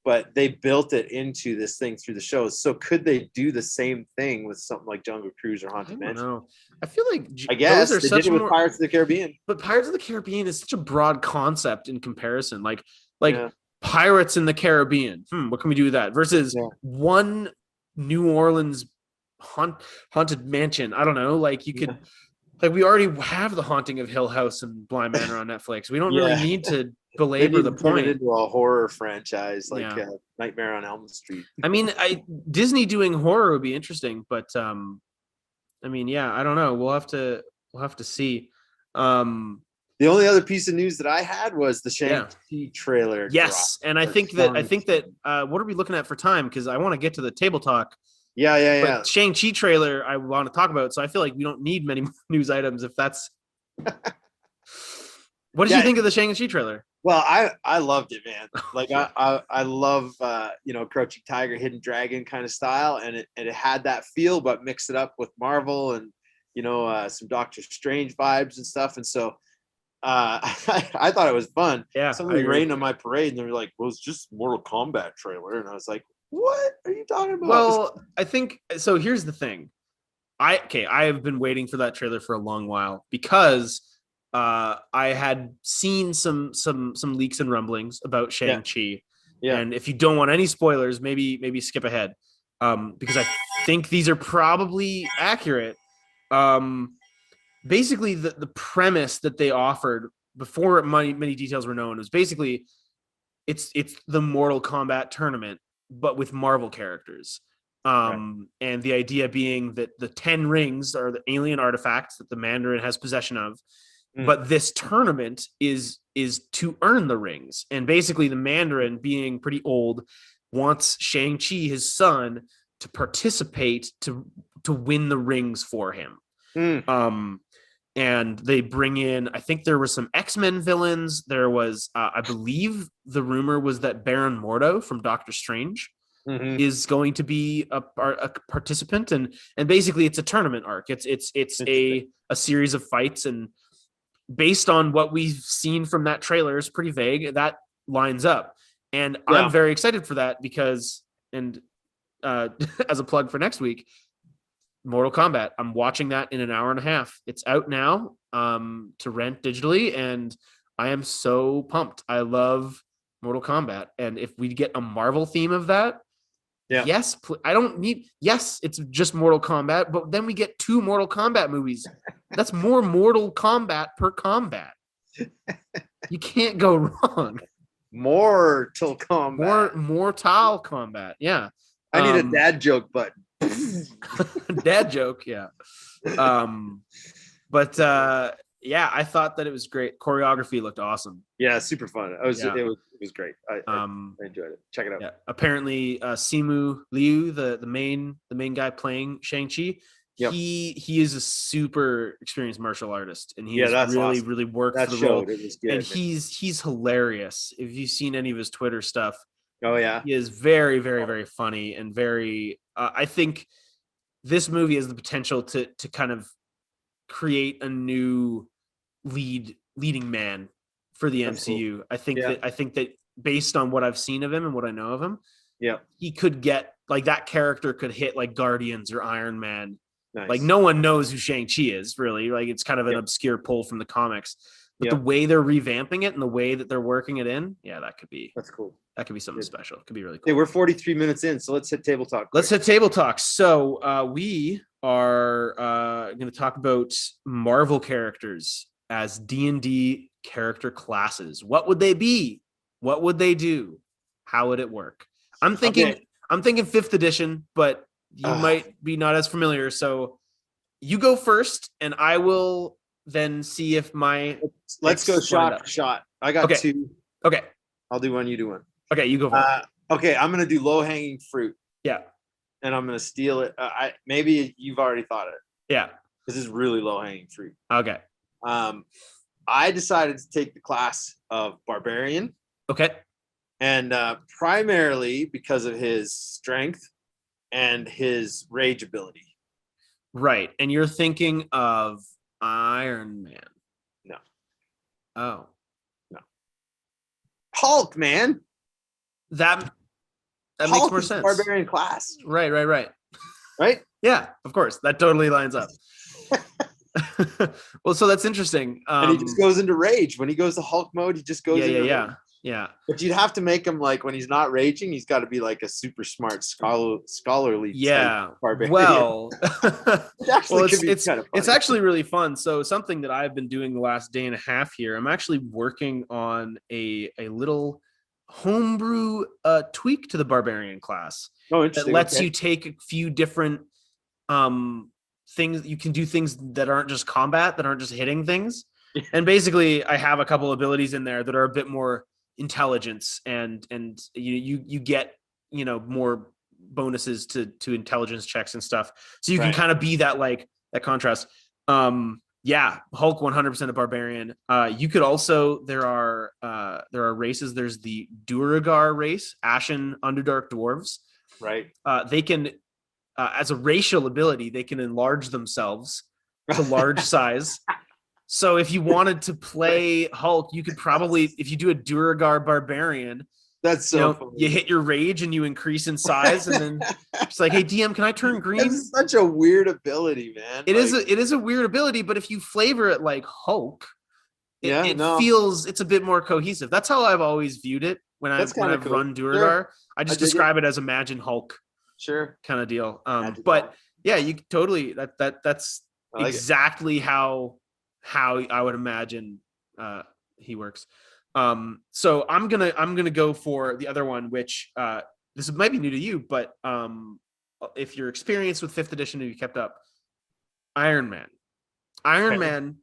but they built it into this thing through the shows. So could they do the same thing with something like Jungle Cruise or Haunted Mansion? No, I feel like I guess they did it with Pirates of the Caribbean. But Pirates of the Caribbean is such a broad concept in comparison. Like Pirates in the Caribbean. What can we do with that? Versus one New Orleans haunted mansion. I don't know. Like you could, we already have The Haunting of Hill House and Bly Manor on Netflix. We don't really need to belabor the turn it point. into a horror franchise like Yeah. Nightmare on Elm Street. I mean, Disney doing horror would be interesting, but I mean, yeah, I don't know. We'll have to see. The only other piece of news that I had was the Yeah. Shang-Chi trailer. Yes, and I think that what are we looking at for time? Because I want to get to the table talk. Yeah. But Shang-Chi trailer I want to talk about, so I feel like we don't need many news items if that's. What did you think of the Shang-Chi trailer? Well, I loved it, man. Like I love Crouching Tiger, Hidden Dragon kind of style, and it had that feel, but mixed it up with Marvel and some Doctor Strange vibes and stuff. And so I thought it was fun. Yeah, somebody rained on my parade, and they were like, "Well, it's just Mortal Kombat trailer," and I was like, "What are you talking about?" Well, I think so. Here's the thing. I have been waiting for that trailer for a long while because I had seen some leaks and rumblings about Shang-Chi. Yeah. And if you don't want any spoilers, maybe skip ahead. Because I think these are probably accurate. Basically the premise that they offered before many details were known was basically it's the Mortal Kombat tournament, but with Marvel characters. And the idea being that the 10 rings are the alien artifacts that the Mandarin has possession of. But this tournament is to earn the rings. And basically the Mandarin, being pretty old, wants Shang-Chi, his son, to participate to win the rings for him. And they bring in, I think there were some X-Men villains. There was, I believe the rumor was that Baron Mordo from Doctor Strange is going to be a participant. And basically it's a tournament arc. It's a series of fights, and based on what we've seen from that trailer is pretty vague. That lines up. And I'm very excited for that because, and as a plug for next week, Mortal Kombat, I'm watching that in an hour and a half. It's out now to rent digitally, and I am so pumped. I love Mortal Kombat. And if we get a Marvel theme of that, yes, I don't need, yes, it's just Mortal Kombat, but then we get 2 Mortal Kombat movies. That's more Mortal Kombat per combat. You can't go wrong. Mortal Kombat. Mortal Kombat. Yeah. I need a dad joke button. Dad joke. Yeah. But yeah, I thought that it was great. Choreography looked awesome. Yeah, super fun. It was great. I enjoyed it. Check it out. Yeah. Apparently, Simu Liu, the main guy playing Shang-Chi, he is a super experienced martial artist, and he's really worked for the role. It was good, and he's hilarious. If you've seen any of his Twitter stuff, he is very, very, very funny and very. I think this movie has the potential to kind of create a new leading man for the MCU. Cool. I think that based on what I've seen of him and what I know of him, he could get, like, that character could hit like Guardians or Iron Man. Nice. Like, no one knows who Shang-Chi is, really. Like, it's kind of an obscure pull from the comics. But the way they're revamping it and the way that they're working it in, that's cool. That could be something special. It could be really cool. Hey, we're 43 minutes in, so let's hit table talk. Let's hit table talk. So we are going to talk about Marvel characters as D&D character classes. What would they be? What would they do? How would it work? I'm thinking 5th edition, but you might be not as familiar. So you go first, and I will then see if my let's go shot. I got 2. Okay. I'll do one, you do one. Okay, you go first. Okay, I'm gonna do low-hanging fruit. Yeah. And I'm gonna steal it. Maybe you've already thought of it. Yeah. This is really low-hanging fruit. Okay. I decided to take the class of Barbarian. Okay. And primarily because of his strength and his rage ability. Right. And you're thinking of Iron Man. No. Oh. No. Hulk, man. That Hulk makes more sense. Barbarian class. Right. Right? Yeah, of course. That totally lines up. Well, so that's interesting. And he just goes into rage. When he goes to Hulk mode, he just goes into rage. Yeah. But you'd have to make him like when he's not raging, he's got to be like a super smart scholarly Yeah. type barbarian. Well, It actually well, could be kind of funny. it's actually really fun. So something that I've been doing the last day and a half here, I'm actually working on a little homebrew tweak to the barbarian class Oh, that interesting. lets Okay. you take a few different things. You can do things that aren't just combat, that aren't just hitting things. And basically I have a couple abilities in there that are a bit more intelligence, and you get, more bonuses to intelligence checks and stuff, so you can kind of be that, like, that contrast. Yeah, Hulk 100% a barbarian. You could also, there are races. There's the Duragar race, Ashen Underdark dwarves. Right. They can, as a racial ability, they can enlarge themselves to large size. So if you wanted to play Hulk, you could probably, if you do a Duragar barbarian, That's so funny. you hit your rage and you increase in size, and then it's like, hey DM, can I turn green? That's such a weird ability, man. It is a weird ability, but if you flavor it like Hulk, it feels, it's a bit more cohesive. That's how I've always viewed it when I've cool. run Duragar. Sure. I just describe it as Imagine Hulk. Sure. Kind of deal. But yeah, you totally, that's exactly how I would imagine he works. So I'm gonna go for the other one, which this might be new to you, but if you're experienced with 5th edition and you kept up, Iron Man.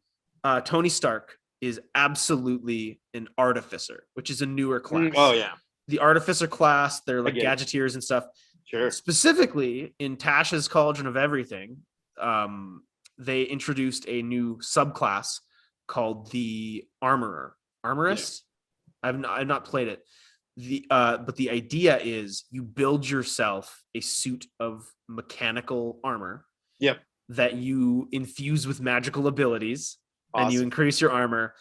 Tony Stark is absolutely an artificer, which is a newer class. Oh yeah. The artificer class, they're like gadgeteers and stuff. Sure. Specifically in Tasha's Cauldron of Everything, they introduced a new subclass called the Armorist. Yeah. I've not played it. But the idea is you build yourself a suit of mechanical armor. Yep. That you infuse with magical abilities. Awesome. And you increase your armor.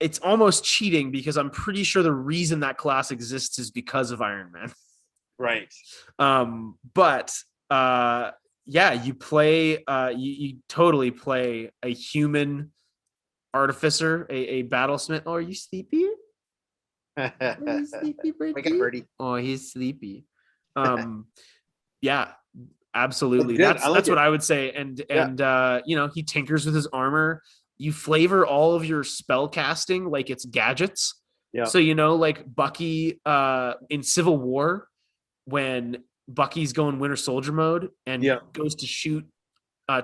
It's almost cheating because I'm pretty sure the reason that class exists is because of Iron Man. Right. But yeah, you play, you totally play a human artificer, a battlesmith. Oh, are you sleepy? Are you sleepy, Birdie? Wake up, Birdie. Oh, he's sleepy. Yeah, absolutely. That's what I would say. And he tinkers with his armor. You flavor all of your spell casting like it's gadgets. Yeah. So like Bucky in Civil War, when Bucky's going Winter Soldier mode and goes to shoot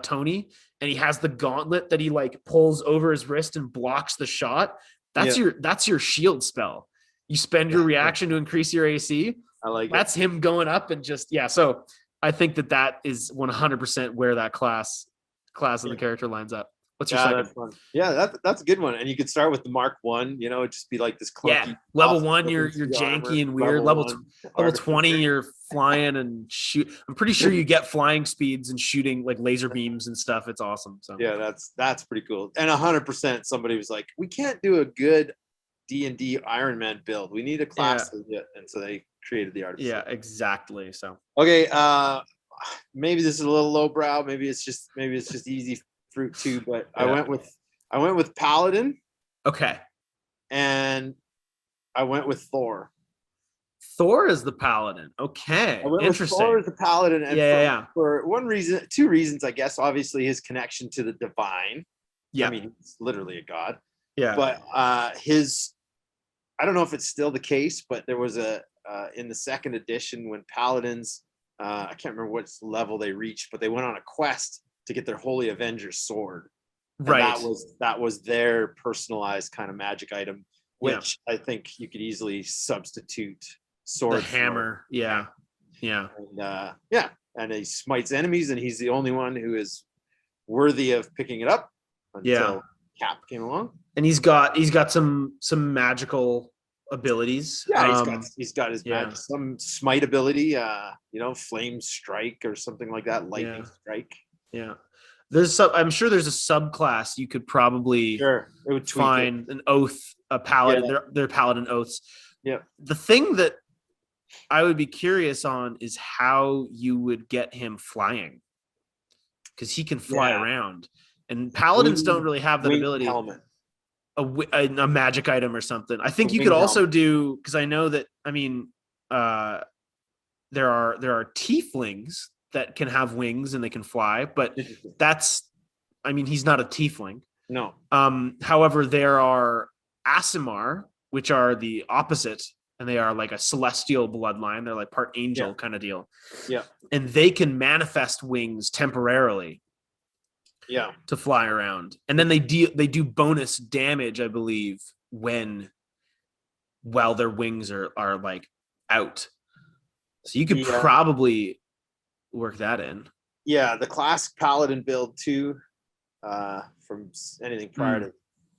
Tony, and he has the gauntlet that he like pulls over his wrist and blocks the shot. That's your shield spell. You spend your reaction to increase your AC. I like that's him going up and just So I think that is 100% where that class of the character lines up. What's your second? That's fun. Yeah, that's a good one. And you could start with the Mark 1, it'd just be like this clunky. Yeah, level 1, you're janky and weird. Level 20, you're flying and shoot. I'm pretty sure you get flying speeds and shooting like laser beams and stuff. It's awesome. So yeah, that's pretty cool. And 100% somebody was like, we can't do a good D&D Iron Man build. We need a class. Yeah. And so they created the artist. Yeah, exactly. So okay, maybe this is a little lowbrow. Maybe it's just easy fruit too, but I went with Paladin. Okay. And I went with Thor. Thor is the Paladin. Okay. Interesting. Thor is the Paladin. And for two reasons, I guess. Obviously, his connection to the divine. Yeah. I mean, he's literally a god. Yeah. But I don't know if it's still the case, but there was in the 2nd edition when Paladins, I can't remember what level they reached, but they went on a quest to get their Holy Avengers sword. And right. That was their personalized kind of magic item, which I think you could easily substitute sword. The hammer. Yeah. Yeah. And, and he smites enemies, and he's the only one who is worthy of picking it up until Cap came along. And he's got some magical abilities. Yeah, he's got his magic, some smite ability, flame strike or something like that, lightning strike. Yeah. I'm sure there's a subclass you could probably find an oath, a paladin. Yeah. They're paladin oaths. Yeah. The thing that I would be curious on is how you would get him flying, because he can fly around, and paladins don't really have that ability. Helmet. a magic item or something. I think you could wing also do, because I know that, I mean, there are tieflings that can have wings and they can fly, but that's, I mean, he's not a tiefling. No. However, there are Aasimar, which are the opposite, and they are like a celestial bloodline. They're like part angel kind of deal. Yeah. And they can manifest wings temporarily. Yeah. To fly around. And then they do bonus damage, I believe, while their wings are like out. So you could probably work that in. Yeah, the classic Paladin build too, from anything prior to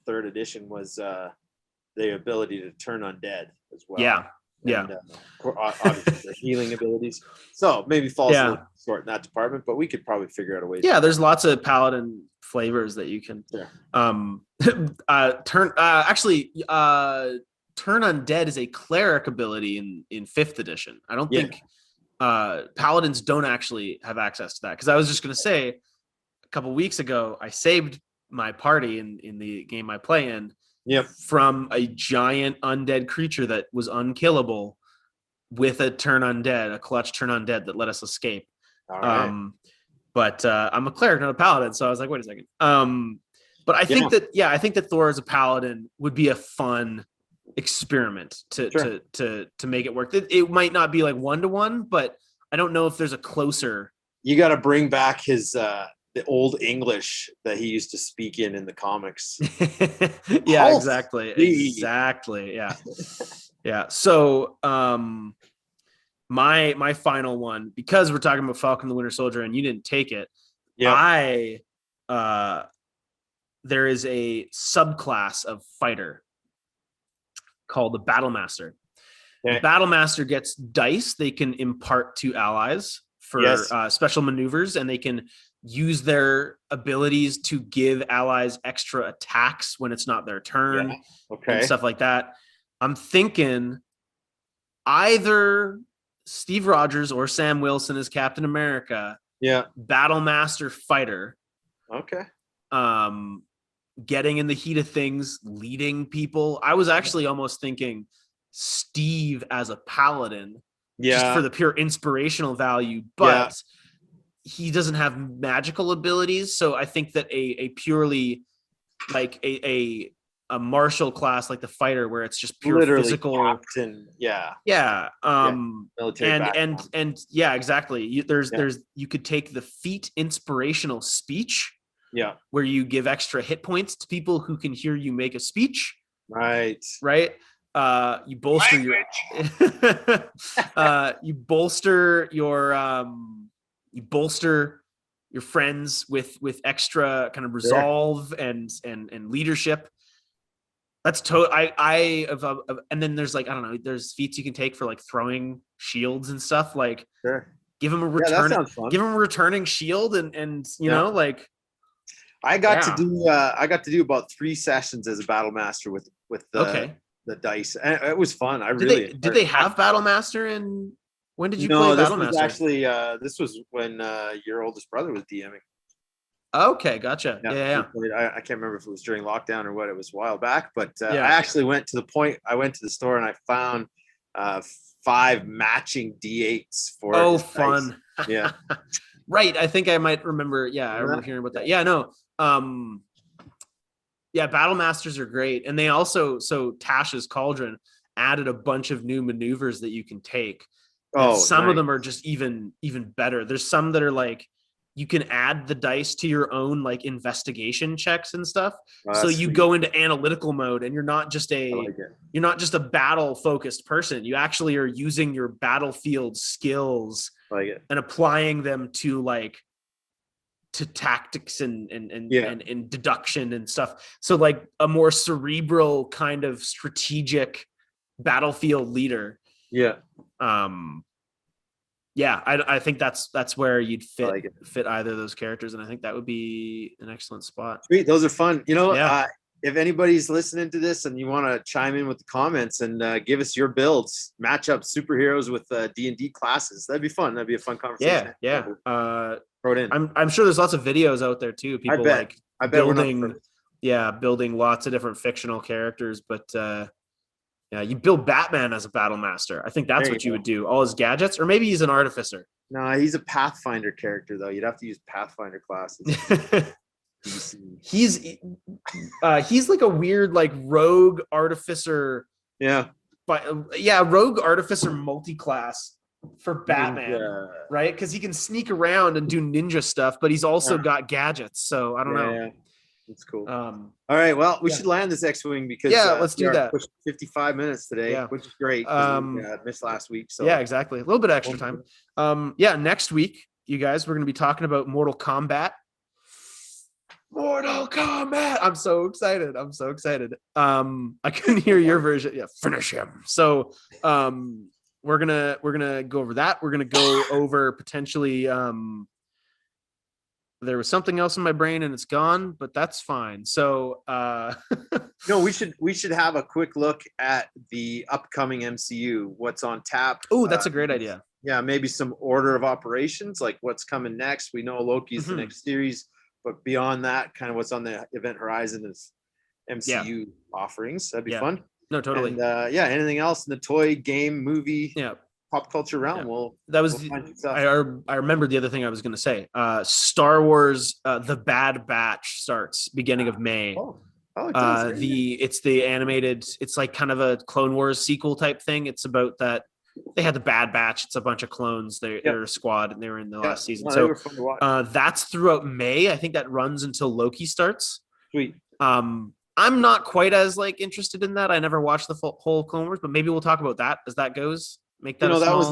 3rd edition was the ability to turn undead as well. Yeah. And, obviously the healing abilities. So maybe falls a little short in that department, but we could probably figure out a way. Yeah, there's lots of Paladin flavors that you can turn undead is a cleric ability in 5th edition. I don't think Paladins don't actually have access to that, because I was just going to say a couple weeks ago I saved my party in the game I play in from a giant undead creature that was unkillable with a clutch turn undead that let us escape. All right. But I'm a cleric, not a paladin, so I was like, wait a second. But I think that Thor as a paladin would be a fun experiment to make it work. It might not be like 1-to-1, but I don't know if there's a closer. You got to bring back his the old English that he used to speak in the comics. Yeah, exactly. Yeah. Yeah. So my final one, because we're talking about Falcon the Winter Soldier and you didn't take it. Yeah. There is a subclass of fighter called the Battle Master. Okay. The Battle Master gets dice they can impart to allies for special maneuvers, and they can use their abilities to give allies extra attacks when it's not their turn, and stuff like that. I'm thinking either Steve Rogers or Sam Wilson as Captain America. Yeah. Battle Master fighter. Okay. Getting in the heat of things, leading people. I was actually almost thinking Steve as a paladin, just for the pure inspirational value, but he doesn't have magical abilities. So I think that a purely like a martial class like the fighter, where it's just pure physical captain. Military and exactly. There's you could take the feat inspirational speech, where you give extra hit points to people who can hear you make a speech. Right. You bolster you bolster your friends with extra kind of resolve and leadership. That's and then there's like, I don't know, there's feats you can take for like throwing shields and stuff. Like give him a returning shield and you know, like I got to do about 3 sessions as a battle master with the dice, and it was fun. Did they have Battle Master, and when did you play Battle Master? Actually, this was when your oldest brother was DMing. Okay, gotcha. Yeah. I can't remember if it was during lockdown or what. It was a while back, but I actually went to the store and I found 5 matching D8s for fun. Dice. Yeah. Right. I think I might remember. Yeah, I remember hearing about that. Yeah, no. Battle Masters are great. And they also, Tash's Cauldron added a bunch of new maneuvers that you can take. Some of them are just even better. There's some that are like, you can add the dice to your own like investigation checks and stuff. So you go into analytical mode, and you're not just a battle focused person. You actually are using your battlefield skills and applying them to tactics and deduction and stuff. So like a more cerebral kind of strategic battlefield leader. I think that's where you'd fit either of those characters, and I think that would be an excellent spot. Sweet, those are fun. If anybody's listening to this and you want to chime in with the comments and give us your builds, match up superheroes with D&D classes, that'd be fun. That'd be a fun conversation. Throw it in. I'm sure there's lots of videos out there too. People building building lots of different fictional characters, but yeah, you build Batman as a battle master. I think that's what you would do. All his gadgets, or maybe he's an artificer. No, he's a Pathfinder character though. You'd have to use Pathfinder classes. He's like a weird like rogue artificer. Yeah. But rogue artificer multi-class for Batman, right? Because he can sneak around and do ninja stuff, but he's also got gadgets. So I don't know. Yeah. That's cool. All right. Well, we should land this X-Wing because let's do that. 55 minutes today, which is great. We missed last week. So yeah, exactly. A little bit of extra time. Next week, you guys, we're going to be talking about Mortal Kombat. Mortal Kombat. I'm so excited. I couldn't hear your version. Yeah, finish him. So we're gonna go over that. We're gonna go over potentially there was something else in my brain and it's gone, but that's fine. So no, we should have a quick look at the upcoming MCU, what's on tap. Oh, that's a great idea. Yeah, maybe some order of operations, like what's coming next. We know Loki's the next series, but beyond that, kind of what's on the event horizon is MCU offerings. That'd be fun. No, totally. And anything else in the toy, game, movie, pop culture realm. I remember the other thing I was going to say. Star Wars, The Bad Batch starts beginning of May. It's the animated. It's like kind of a Clone Wars sequel type thing. It's about that. They had the Bad Batch. It's a bunch of clones. They're a squad, and they were in the last season. So that's throughout May. I think that runs until Loki starts. Sweet. I'm not quite as like interested in that. I never watched the whole Clone Wars, but maybe we'll talk about that as that goes. Make that. That was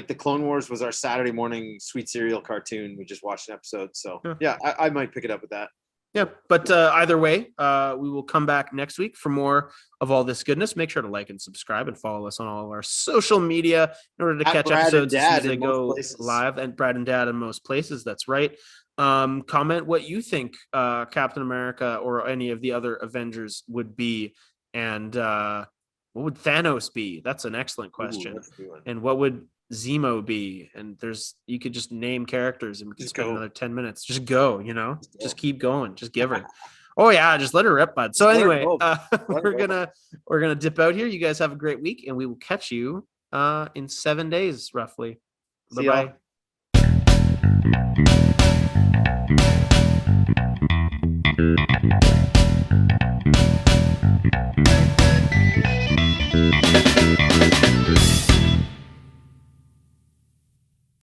the Clone Wars was our Saturday morning sweet cereal cartoon. We just watched an episode, so I might pick it up with that. Yeah, but either way, we will come back next week for more of all this goodness. Make sure to like and subscribe and follow us on all of our social media in order to catch episodes as they go live. And Brad and Dad in most places. That's right. Comment what you think Captain America or any of the other Avengers would be, and what would Thanos be? That's an excellent question. And what would Zemo be? And you could just name characters and we could spend another 10 minutes. Just go, just keep going. Just give her. Oh yeah, just let her rip, bud. So anyway, we're gonna dip out here. You guys have a great week, and we will catch you in 7 days roughly. Bye bye.